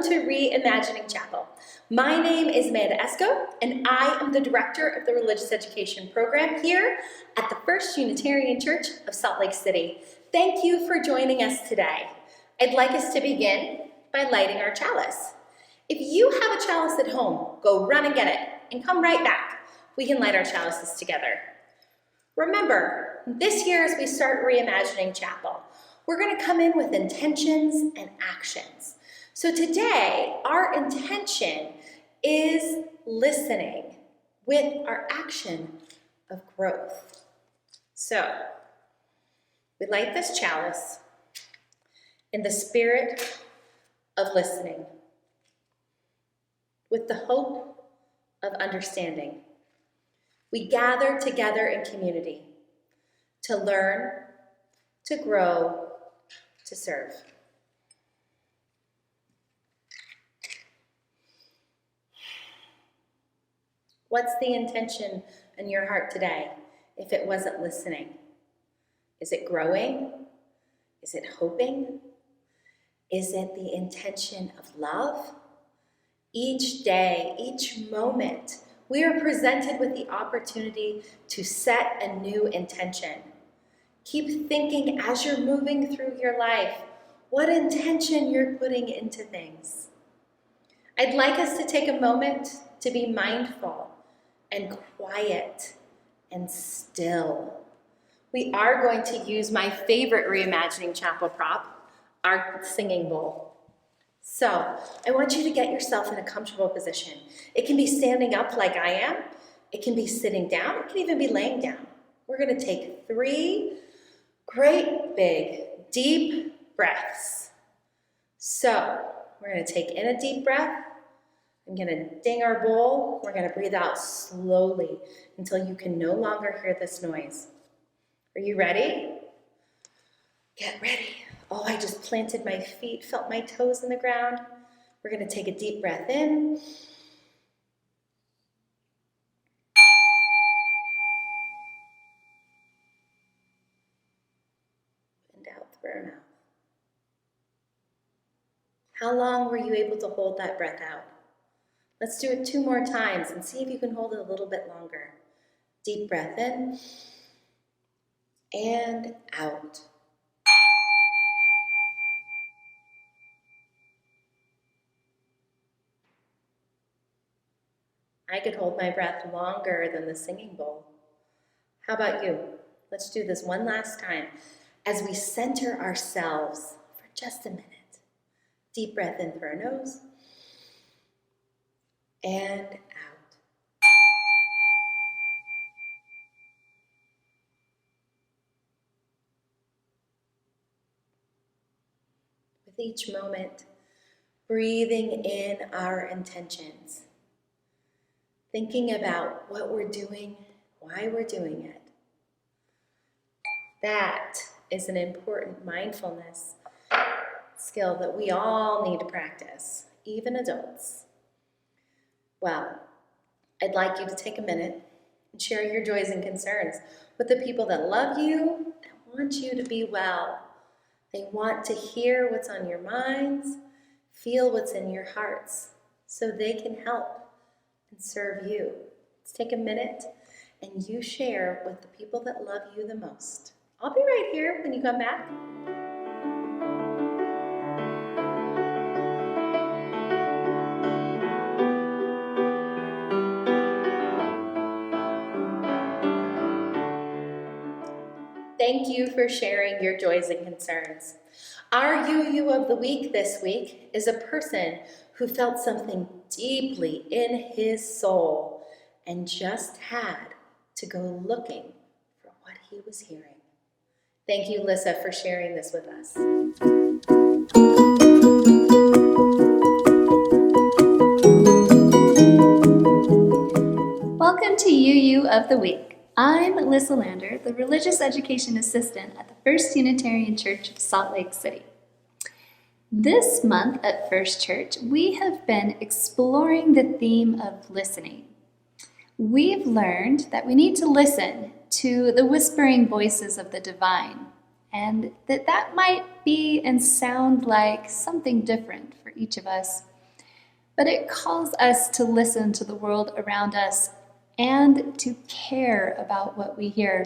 welcome to Reimagining Chapel. My name is Amanda Esco, and I am the director of the Religious Education program here at the First Unitarian Church of Salt Lake City. Thank you for joining us today. I'd like us to begin by lighting our chalice. If you have a chalice at home, go run and get it, and come right back. We can light our chalices together. Remember, this year as we start Reimagining Chapel, we're going to come in with intentions and actions. So today, our intention is listening with our action of growth. So, we light this chalice in the spirit of listening, with the hope of understanding. We gather together in community to learn, to grow, to serve. What's the intention in your heart today if it wasn't listening? Is it growing? Is it hoping? Is it the intention of love? Each day, each moment, we are presented with the opportunity to set a new intention. Keep thinking as you're moving through your life, what intention you're putting into things. I'd like us to take a moment to be mindful and quiet and still. We are going to use my favorite Reimagining Chapel prop, our singing bowl. So I want you to get yourself in a comfortable position. It can be standing up like I am. It can be sitting down. It can even be laying down. We're going to take 3 great big deep breaths. So we're going to take in a deep breath. I'm going to ding our bowl. We're going to breathe out slowly until you can no longer hear this noise. Are you ready? Get ready. Oh, I just planted my feet, felt my toes in the ground. We're going to take a deep breath in. And out through our mouth. How long were you able to hold that breath out? Let's do it 2 more times and see if you can hold it a little bit longer. Deep breath in and out. I could hold my breath longer than the singing bowl. How about you? Let's do this one last time as we center ourselves for just a minute. Deep breath in through our nose and out. With each moment, breathing in our intentions, thinking about what we're doing, why we're doing it. That is an important mindfulness skill that we all need to practice, even adults. Well, I'd like you to take a minute and share your joys and concerns with the people that love you and want you to be well. They want to hear what's on your minds, feel what's in your hearts, so they can help and serve you. Let's take a minute and you share with the people that love you the most. I'll be right here when you come back. Thank you for sharing your joys and concerns. Our UU of the week this week is a person who felt something deeply in his soul and just had to go looking for what he was hearing. Thank you, Lissa, for sharing this with us. Welcome to UU of the Week. I'm Lissa Lander, the Religious Education Assistant at the First Unitarian Church of Salt Lake City. This month at First Church, we have been exploring the theme of listening. We've learned that we need to listen to the whispering voices of the divine, and that might be and sound like something different for each of us but it calls us to listen to the world around us and to care about what we hear.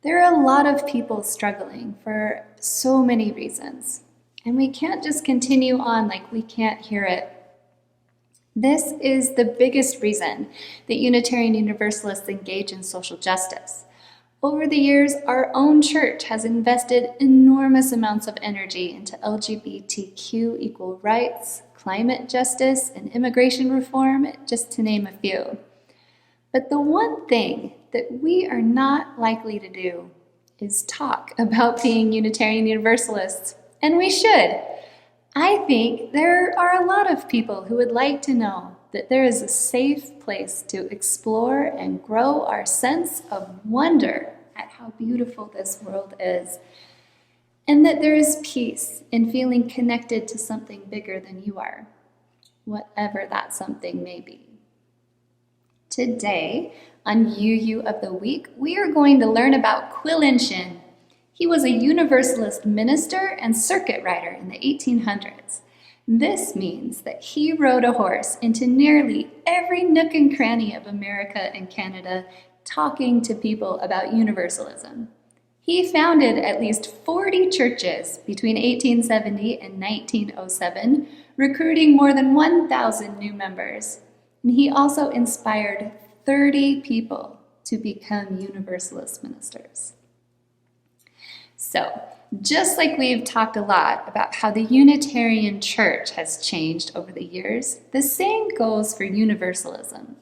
There are a lot of people struggling for so many reasons, and we can't just continue on like we can't hear it. This is the biggest reason that Unitarian Universalists engage in social justice. Over the years, our own church has invested enormous amounts of energy into LGBTQ equal rights, climate justice, and immigration reform, just to name a few. But the one thing that we are not likely to do is talk about being Unitarian Universalists, and we should. I think there are a lot of people who would like to know that there is a safe place to explore and grow our sense of wonder at how beautiful this world is, and that there is peace in feeling connected to something bigger than you are, whatever that something may be. Today, on UU of the Week, we are going to learn about Quillen Shinn. He was a Universalist minister and circuit rider in the 1800s. This means that he rode a horse into nearly every nook and cranny of America and Canada, talking to people about universalism. He founded at least 40 churches between 1870 and 1907, recruiting more than 1,000 new members. And he also inspired 30 people to become Universalist ministers. So, just like we've talked a lot about how the Unitarian Church has changed over the years, the same goes for Universalism.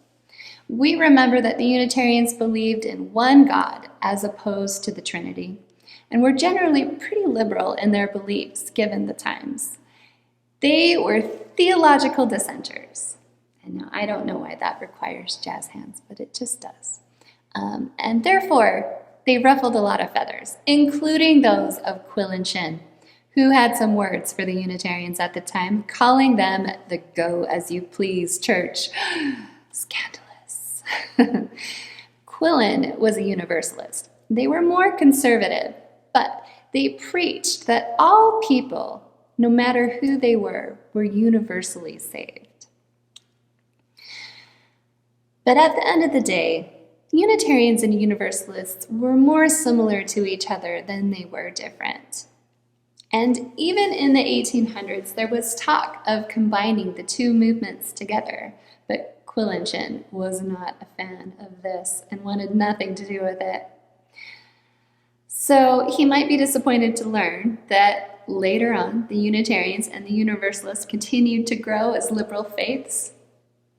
We remember that the Unitarians believed in one God as opposed to the Trinity, and were generally pretty liberal in their beliefs given the times. They were theological dissenters. And now I don't know why that requires jazz hands, but it just does. And therefore, they ruffled a lot of feathers, including those of Quillen Shinn, who had some words for the Unitarians at the time, calling them the go-as-you-please church. Scandalous. Quillen was a Universalist. They were more conservative, but they preached that all people, no matter who they were universally saved. But at the end of the day, Unitarians and Universalists were more similar to each other than they were different. And even in the 1800s, there was talk of combining the two movements together, but Quillen Shinn was not a fan of this and wanted nothing to do with it. So he might be disappointed to learn that later on, the Unitarians and the Universalists continued to grow as liberal faiths,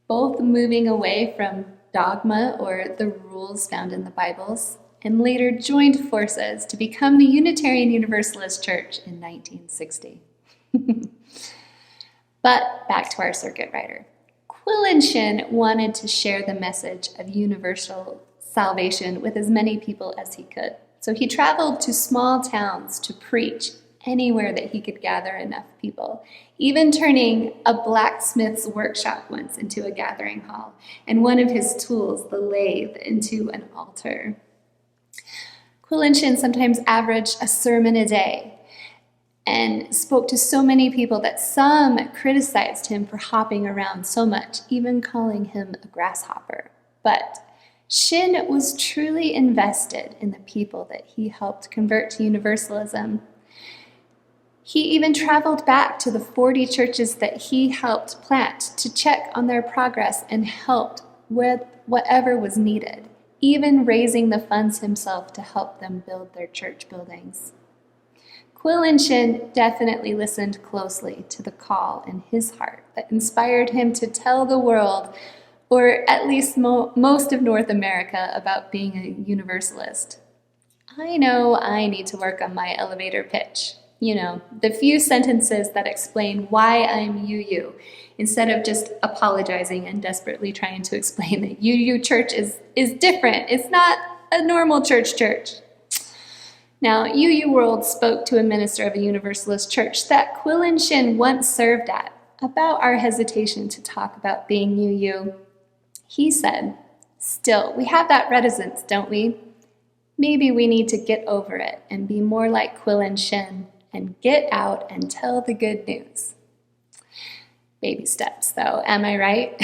both moving away from dogma or the rules found in the Bibles, and later joined forces to become the Unitarian Universalist Church in 1960. But back to our circuit rider. Quillen Shinn wanted to share the message of universal salvation with as many people as he could. So he traveled to small towns to preach anywhere that he could gather enough people, even turning a blacksmith's workshop once into a gathering hall, and one of his tools, the lathe, into an altar. Quillen Shinn sometimes averaged a sermon a day and spoke to so many people that some criticized him for hopping around so much, even calling him a grasshopper. But Shinn was truly invested in the people that he helped convert to Universalism. He even traveled back to the 40 churches that he helped plant to check on their progress and helped with whatever was needed, even raising the funds himself to help them build their church buildings. Quillen Shinn definitely listened closely to the call in his heart that inspired him to tell the world, or at least most of North America, about being a Universalist. I know I need to work on my elevator pitch. You know, the few sentences that explain why I'm UU, instead of just apologizing and desperately trying to explain that UU church is different. It's not a normal church. Now, UU World spoke to a minister of a Universalist church that Quillen Shinn once served at about our hesitation to talk about being UU. He said, "Still, we have that reticence, don't we? Maybe we need to get over it and be more like Quillen Shinn and get out and tell the good news." baby steps, though. Am I right?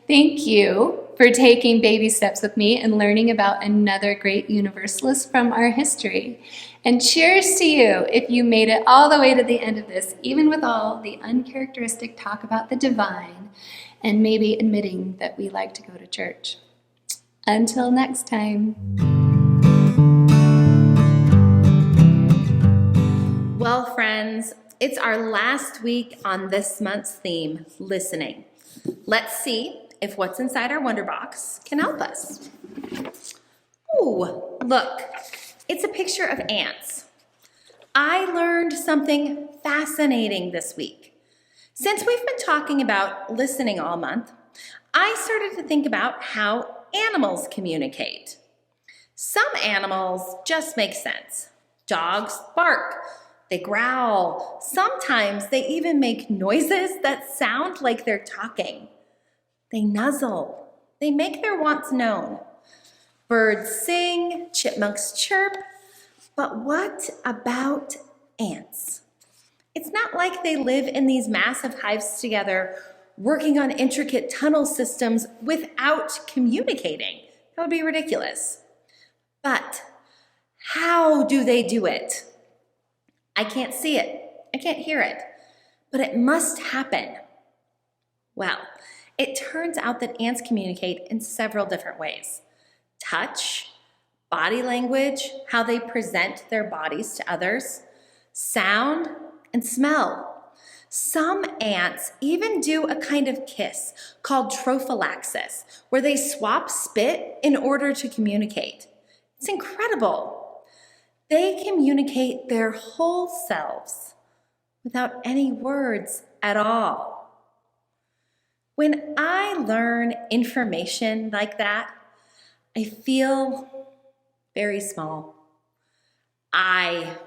Thank you for taking baby steps with me and learning about another great universalist from our history. And cheers to you if you made it all the way to the end of this, even with all the uncharacteristic talk about the divine and maybe admitting that we like to go to church. Until next time. Well, friends, it's our last week on this month's theme, listening. Let's see if what's inside our Wonder Box can help us. Ooh, look, it's a picture of ants. I learned something fascinating this week. Since we've been talking about listening all month, I started to think about how animals communicate. Some animals just make sense. Dogs bark. They growl. Sometimes they even make noises that sound like they're talking. They nuzzle. They make their wants known. Birds sing, chipmunks chirp. But what about ants? It's not like they live in these massive hives together, working on intricate tunnel systems without communicating. That would be ridiculous. But how do they do it? I can't see it. I can't hear it. But it must happen. Well, it turns out that ants communicate in several different ways. Touch, body language, how they present their bodies to others, sound, and smell. Some ants even do a kind of kiss called trophallaxis, where they swap spit in order to communicate. It's incredible. They communicate their whole selves without any words at all. When I learn information like that, I feel very small.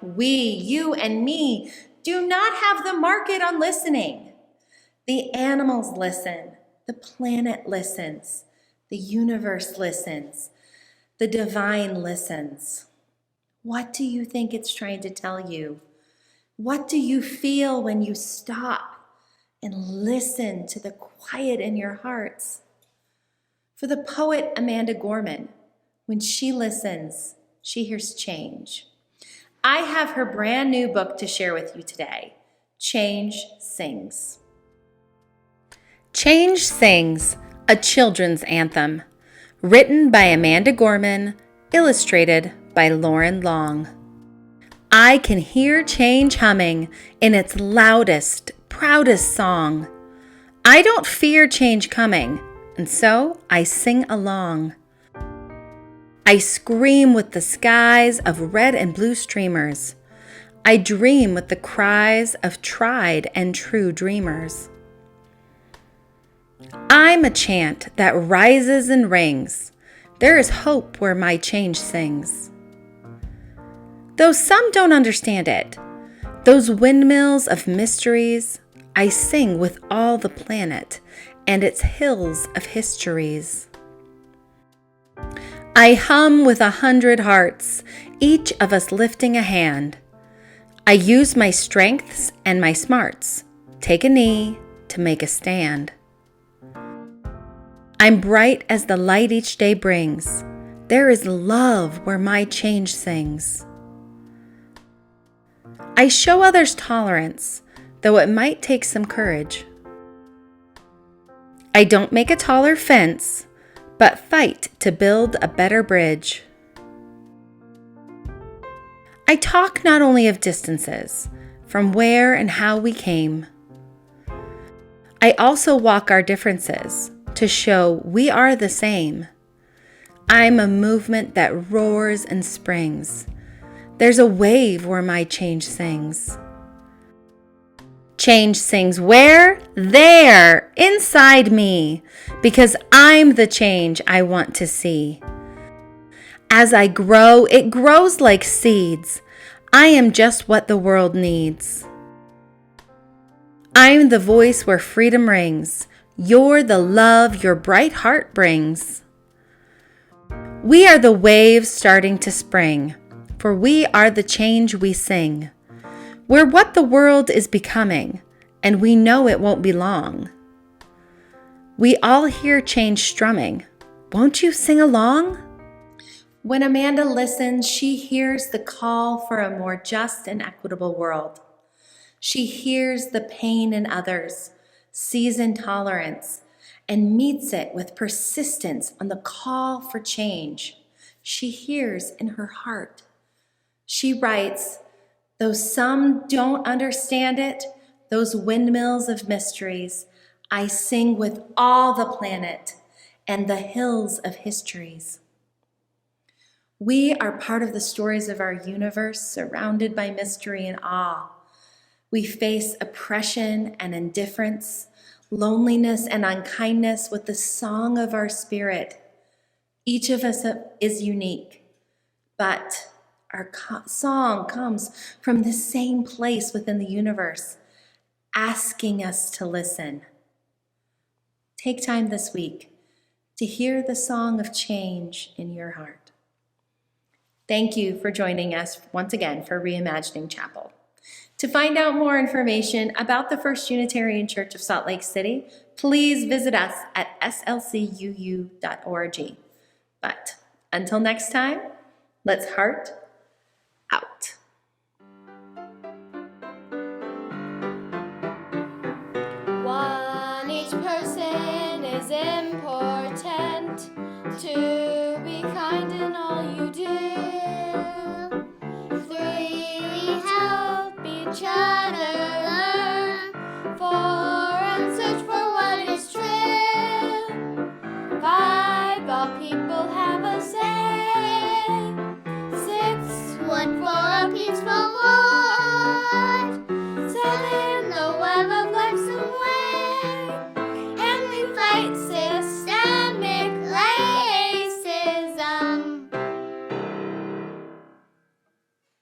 We, you, and me do not have the market on listening. The animals listen. The planet listens. The universe listens. The divine listens. What do you think it's trying to tell you? What do you feel when you stop and listen to the quiet in your hearts? For the poet Amanda Gorman, when she listens, she hears change. I have her brand new book to share with you today, Change Sings. Change Sings, a children's anthem, written by Amanda Gorman, illustrated by Lauren Long. I can hear change humming in its loudest, proudest song. I don't fear change coming, and so I sing along. I scream with the skies of red and blue streamers. I dream with the cries of tried and true dreamers. I'm a chant that rises and rings. There is hope where my change sings. Though some don't understand it, those windmills of mysteries, I sing with all the planet and its hills of histories. I hum with 100 hearts, each of us lifting a hand. I use my strengths and my smarts, take a knee to make a stand. I'm bright as the light each day brings. There is love where my change sings. I show others tolerance, though it might take some courage. I don't make a taller fence, but fight to build a better bridge. I talk not only of distances, from where and how we came. I also walk our differences to show we are the same. I'm a movement that roars and springs. There's a wave where my change sings. Change sings where? There, inside me, because I'm the change I want to see. As I grow, it grows like seeds. I am just what the world needs. I'm the voice where freedom rings. You're the love your bright heart brings. We are the waves starting to spring, for we are the change we sing. We're what the world is becoming, and we know it won't be long. We all hear change strumming. Won't you sing along? When Amanda listens, she hears the call for a more just and equitable world. She hears the pain in others, sees intolerance, and meets it with persistence on the call for change. She hears in her heart. She writes, though some don't understand it, those windmills of mysteries, I sing with all the planet and the hills of histories. We are part of the stories of our universe, surrounded by mystery and awe. We face oppression and indifference, loneliness and unkindness with the song of our spirit. Each of us is unique, but our song comes from the same place within the universe, asking us to listen. Take time this week to hear the song of change in your heart. Thank you for joining us once again for Reimagining Chapel. To find out more information about the First Unitarian Church of Salt Lake City, please visit us at slcuu.org. But until next time, let's heart out. One, each person is important. Two, be kind in all you do. Three, help each other learn. Four,